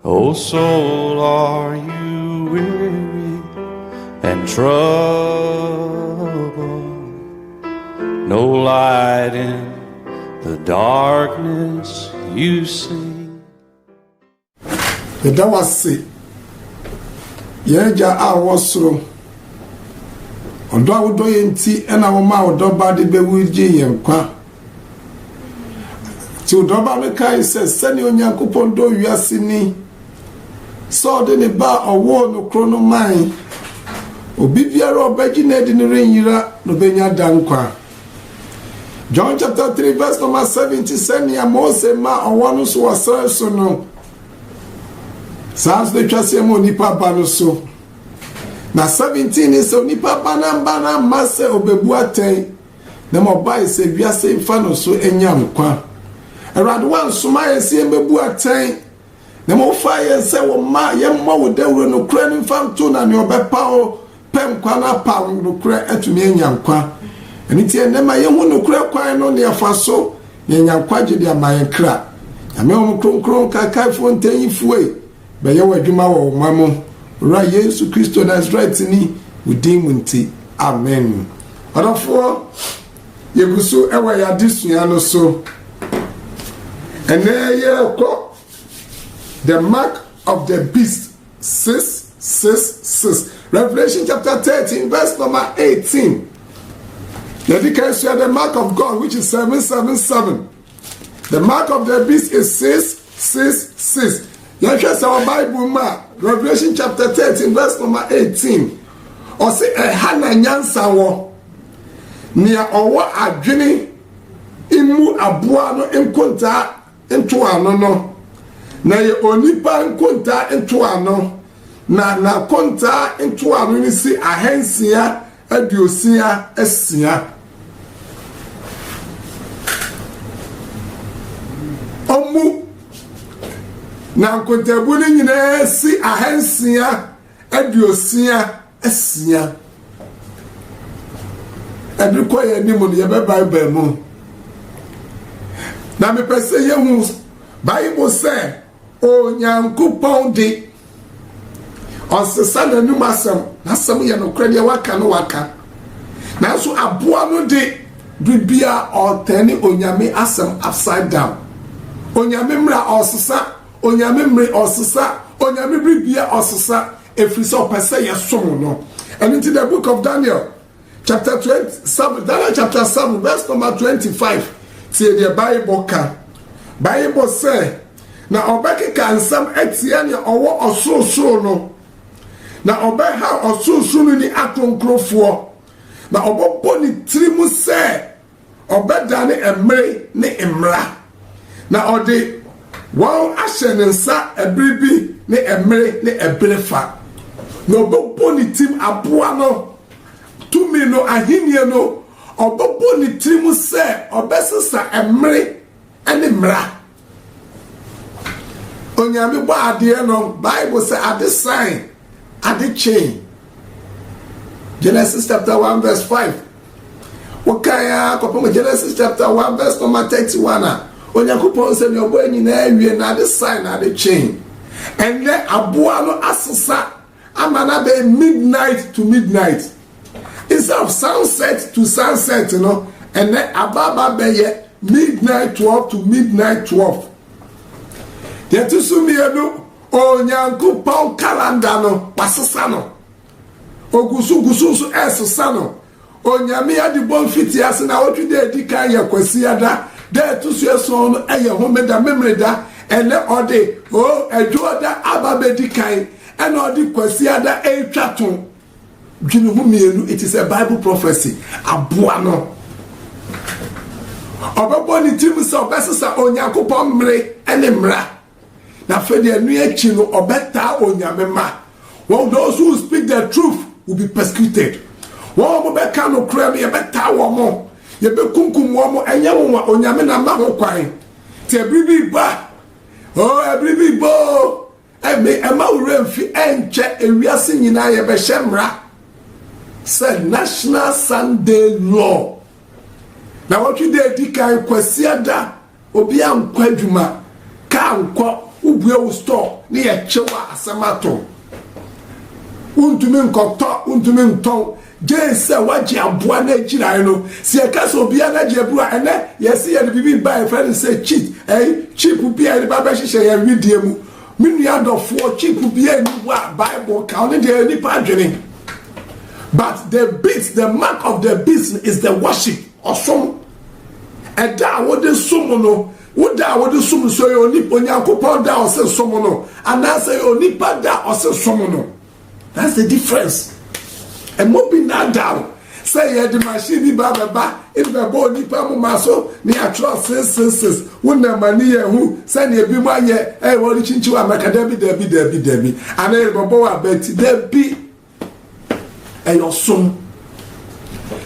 O soul, are you weary and troubled? No light in the darkness you see. That was it. Yeja a wasro. Odo awodo yenti ena wo ma odo ba de bewuji yenkwa. Ti odo ba me kai se sani onyankopon do wiase ni. So de ne ba owo no krono man. Obi biara obaji na de ne renyira no benya dankwa. John chapter 3 verse number 70 sani ya Mose ma owo no so wasra so no. Sans de twase mo nipa ba no so. Na 17 is so nipa bana mase obebu aten. Na mo ba se wiase mfa no so enyam kwa. Erade wan soma ese embebu aten. Na mo fa ye se wo ma ye mo wo dawro no kura ni mfa nto na ne obepa o pem kwa na pa no kura atumi enyam kwa. Eni tie ne ma ye hu no kura kwan no ne afa so ne enyam kwa gye dia mayen kra. Na me o kronkron kakai fo nten fue. Be ye wadwuma wo mamo. Ra Yesu Kristo Nazareth ni wudin munti. Amen. Adafo yegusu ewa ya disua no so. Ene ye ko the mark of the beast 666. Revelation chapter 13 verse number 18. The mark of God which is 777. The mark of the beast is 666. Yes, our Bible ma Revelation chapter 13 verse number 18. Or say a hana nyansa wo nia owo adwene imu aboa no enkonta ento ano no na ye onipa enkonta ento ano na konta ento ano ni si ahensia aduosia asia omu na nkontabu ni nyina si ahensia aduosia asia adukọ ye ni mo ye be Bible mu na me pese ye hu Bible say onyankopon de osesa na num asem na asem ye no krade waka no waka na so aboa no de bibia otani onyame asem upside down onyame mra osesa onyame mre osesa onyame bibia osesa efrisa opese ye som no. And into the book of Daniel chapter 27 Daniel chapter 7 verse number 25 say the Bible can Bible say na obeke kan sam etia ne owo osoro no na obeha osoro ni akonkrofo na obobo ni trimu say obeda ne emre ne emra na ode wan ashenensa ebribi ne emre ne ebrefa na obobo ni tim aboa no tumi no ahinie no obobo ni trimu say obesesa emre ene mra onyame bo ade no Bible say ade sign ade chain Genesis chapter 1 verse 5 wakaya kopon Genesis chapter 1 verse number 31 onyankopon se me obo anyina awie na ade sign ade chain enle aboa no asesa amana be midnight to midnight instead of sunset to sunset no enle ababa be ye midnight 12 to midnight 12. Yetusumiedu onyankopon calendar no pasesa no ogusu esesa no onyame adi bonfiti ase na otwide edika ye kwasiada da tusu eso no eye homeda memreda ene ode o ejoda ababedikan ene ode kwasiada etwaton dwene mienu. It is a Bible prophecy aboa no obebo ni tim so besesa onyankopon mre ene mra na fede anu echi no obeta onyame ma. Well, those who speak the truth will be persecuted. Wo mo be ka no kra me beta wo mo ye be kunkum wo mo enye wo onyame na ma ho kwan ti ebribi ba ebribi bo eme ema wure mfi enche ewiase nyina ye be hemra said National Sunday Law. Now what you did dikai kwasiada obi ankwa dwuma ka ankwa ubue wo store ne ye chewa asamato untumi nkotɔ untumi ntɔn jense waji aboa na ejira no si e ka so bia na je bua ene yesi ye bibi buy friend say cheat cheap bia ni baba hihye ye widie mu minu adofo cheap bia ni wa bible ka only the ni padwene but the mark of the beast is the worship osom eda wode som no woda wode som so ye oni onyankopon da ose som no anase oni pada ose som no. That's the difference. And moving that down. Say the machine baba if the body pamu maso ni atro senses when the money who send you be my year what chinchu amaka debi and e bobo abet debi and your son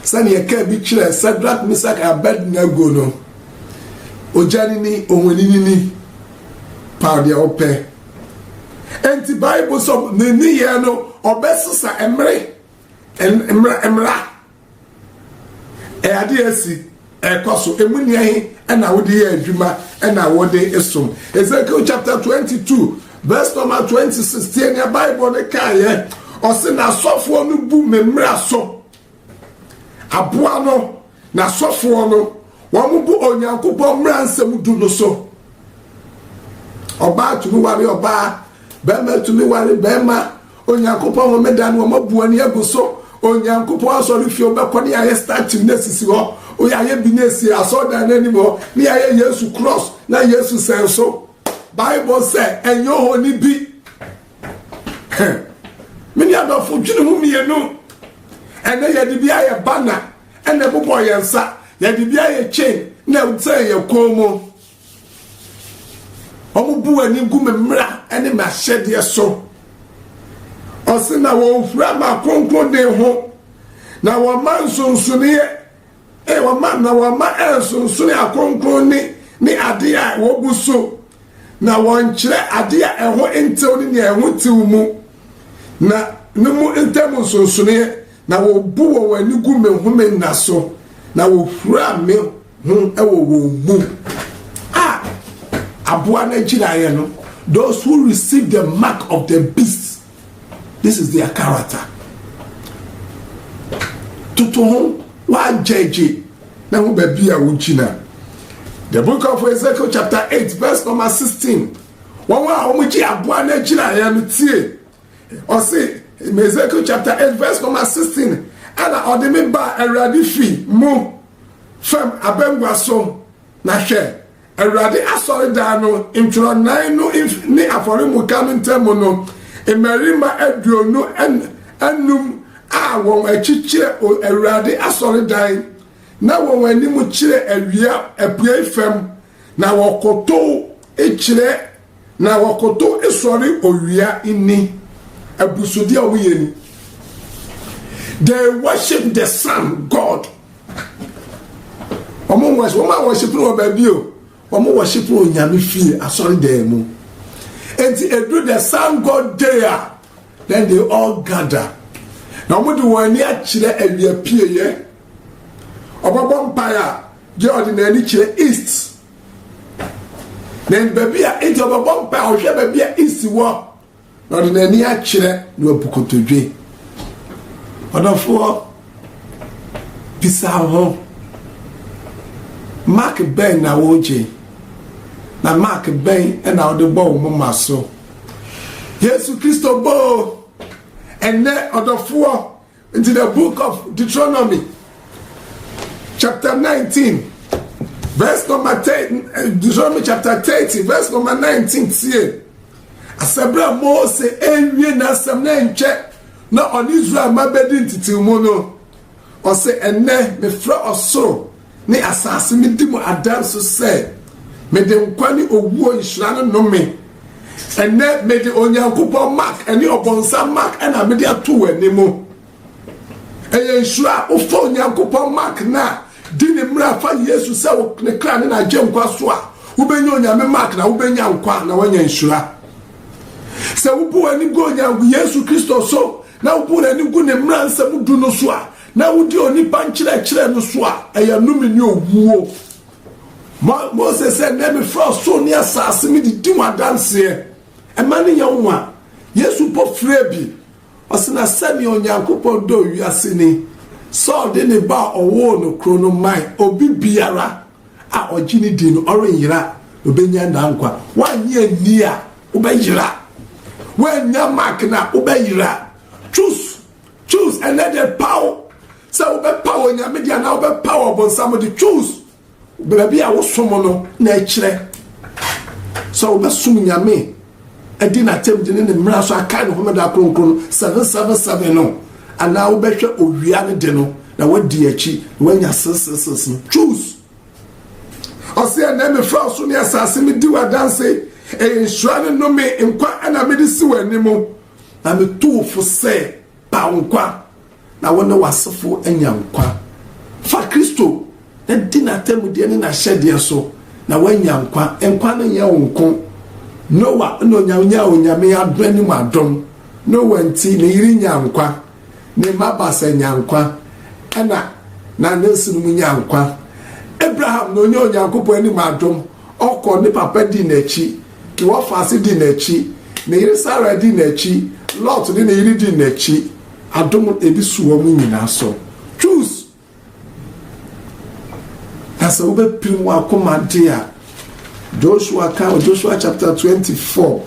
send you can be clear Shadrach Meshach Abednego no ojani ni onwini ni pa dia ope enti Bible so ni ye no obesisa emre ade asi ekoso emunia hi na wode ye adwuma na wode esom Ezekiel chapter 22 verse number 26 in the Bible the kaye o se na sofo no bu memra so aboa no na sofo no wo mu bu onyankopon mra nsem du no so oba tumi ware oba bema tumi ware bema onyankopon wo medan wo mabu ani aguso onyankopon asori fi obekoni aye start na sisi ho o ya ye binesi asoda na animo ni aye Yesu cross na Yesu senso Bible say enyo ho ni bi mini adofo dwene hu mienu ene ye de bi aye bana ene bobo ye nsa ye de bi aye chain na utse ye komo omubu ani gumemra ene ma hyede so osina wo fura ma konkron de ho na wo man sunsune wo man na wo ma sunsune akonkron ni ade a wo buso na won kire ade a eho entew ni eho tiw mu na numu entemu sunsune na wo bu wo ani gumehume na so na wo fura me hu ewo wo mu aboa na jiraye no those who receive the mark of the beast. This is their character. Tutu wa jeje na hu ba bia wujina. The book of Ezekiel chapter 8 verse number 16. One wa omuji aboa na jira ya no tie. O say Ezekiel chapter 8 verse number 16. Ana odeme ba Awurade fi mu fam abengwa so na hwe. Awurade asori da no intro 9 no ni afori mu kan ntemo no. Emerima aduonu anum a won achichire Awurade asoridan na won animu chire awia apue fam na wokoto echire na wokoto esori owia ini abusudi awuyeni. They worship the sun God. Omo worship no babio omo worship no nyame fie asoridan mu. And do the sun God there, then they all gather. Now, what do we need to appear here? Obabon Paya, the ordinary east. Then baby, it's Obabon Paya, or baby, east war. Ordinary chile, no book to drink. Other four, Pisao, Mark Ben Nawoji. Na Mark Ben and now the bow mama so. Jesus Christo bow and then other four into the book of Deuteronomy, chapter 19, verse number 10, Deuteronomy chapter 30, verse number 19. See, Asabra Mose enwie na samna nche na on Israel mabedi ntitimu no. O se enne me fra osoro ni asase mi di mo adam so say me de nkwani owuo nhira no nome enne me de onyankopon mark ene obonsa mark ena me de ato wanimu eye nhira ofo onyankopon mark na di ne mra fa Yesu se wo ne kra ne na je nkwa so a wo benya onyame mark na wo benya nkwa na wanya nhira se wo bu ani go onyango Yesu Kristo so na wo bu ani go ne mra nsam du no so a na wo di oni panchire kire no so a eye numi ni owuo Moses said name frost so near asase me di wa dance e ma ne yan wa Yesu po frebi osina sami onyankopon do wiase ni so de ne ba owo no krono mai obi biara a ogini di no orenyira obenya ndankwa wanye ni a obeyira wanya mark na obeyira choose and let the power so obe power nya media na obe power bon somebody choose bebe a wosomo no na ekire so obe sum nyame edi na tem de ne mmra so aka no homeda kronkron 777 no ana obehwe owia ne de no na wadi achi wanya sss choose ose na me fra so ne asase me di wa dance ensure no me nkwa ana me di si wanimo na me tuufo se pa nkwa na wona wasefo anya nkwa fa Kristo na di na tem de ne na hyede so na wanya nkwa no ye wonko Noah no nyame adwani mu adom Noah nti ne yiri nyankwa ne mabasa nyankwa ana na nesunu mu nyankwa Abraham no nyankopon ani mu adom okọ ne papa di n'echi ki wo fase di n'echi ne yiri Sarah di n'echi Lot ne yiri di n'echi adom ebi suwo mu nyina so choose asa ube pimu akoma dia Joshua chapter 24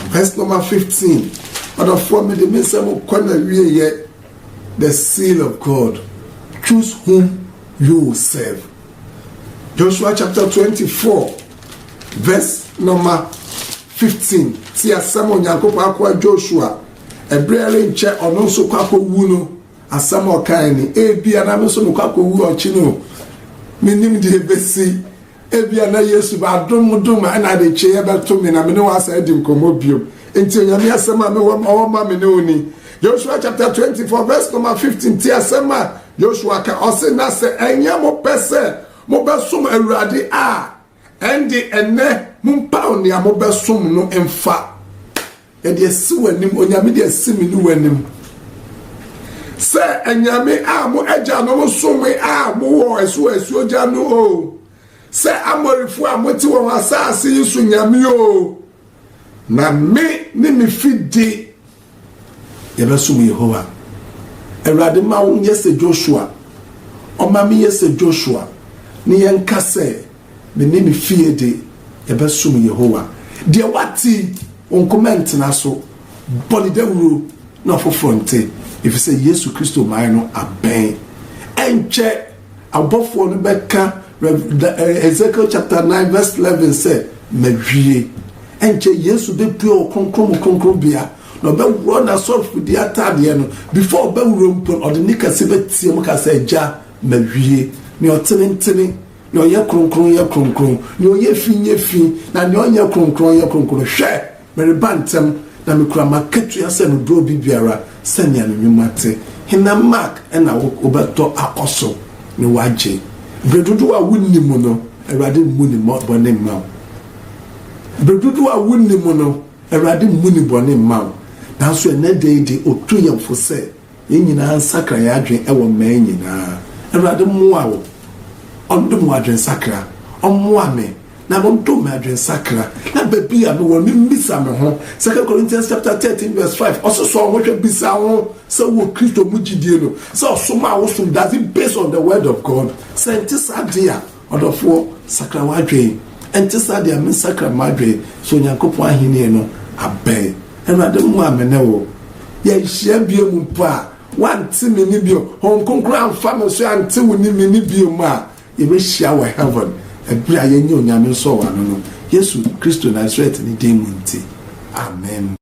verse number 15 other for me the mesemo kwana wiye the seal of God choose whom you will serve. Joshua chapter 24 verse number 15 ti asamo nyankopon akwa Joshua ebrere nche ono so kwako wu no asamo kan ni ebia na me so no kwako wu ochi no minim de besi ebia na Yesu ba dum na de che ye beto me na me no asa edim komobio enti onyame asema me wo ma me ne oni. Joshua chapter 24 verse number 15 ti asema Joshua ka ose na se enya mo pese mo besum awurade a endi ene mumpa oni a mo besum no emfa e de si wanim onyame de si mi no wanim se enyame a mo agya no mo sumwe a mo wo esu ogya no o se amorifu a mo ti won asase yisu nyame o na me ni mi fidi ye besum Yehowa Awurade ma wo nyese Joshua o ma me yese Joshua ni yenka se me ni mi fie de ye besum Yehowa de wati on comment na so body de wuro na fofronte if you say Yesu Kristo mai no aben enche abofo no beka Ezekiel chapter 9 verse 11 say mawie enche Yesu be pure konkrom bia no be run na sort for the atade no before be rompon or the nika se betie mo ka say ja mawie ni otenentene ni oye konkron ni oye fi na ni oye konkron hwe mere bantem na me kura maketu ya se no do bibiara se nya no nwumate hina mark na wo obeto akoso ni waje bredudu a wunnimu no Awurade muni mo bone ma bredudu a wunnimu no Awurade muni bone ma na so ene de otuyemfo se yenyina nsakra ya adwen ewo ma nyina Awurade moa wo ondum adwen sakra ommoa me na ondum adwen sakra na baby a me wo mi mbisa me ho 2 Corinthians chapter 13 verse 5 also so wo hwe bisa ho se wo Kristo mugidie no so soma wo sum does it based on the word of God scientists adia odofo sakra wadwen enti adia me sakra madwen so nyankopon ahini no abai Awurade mu amene wo ye hia biemu pa wanti me ni bio hon konkro amfa me so anti wo ni me ni biemu a ye be hia wo heaven ebia ye nyi onyame so wa no Yesu Kristo Nazareth ni demunti amen.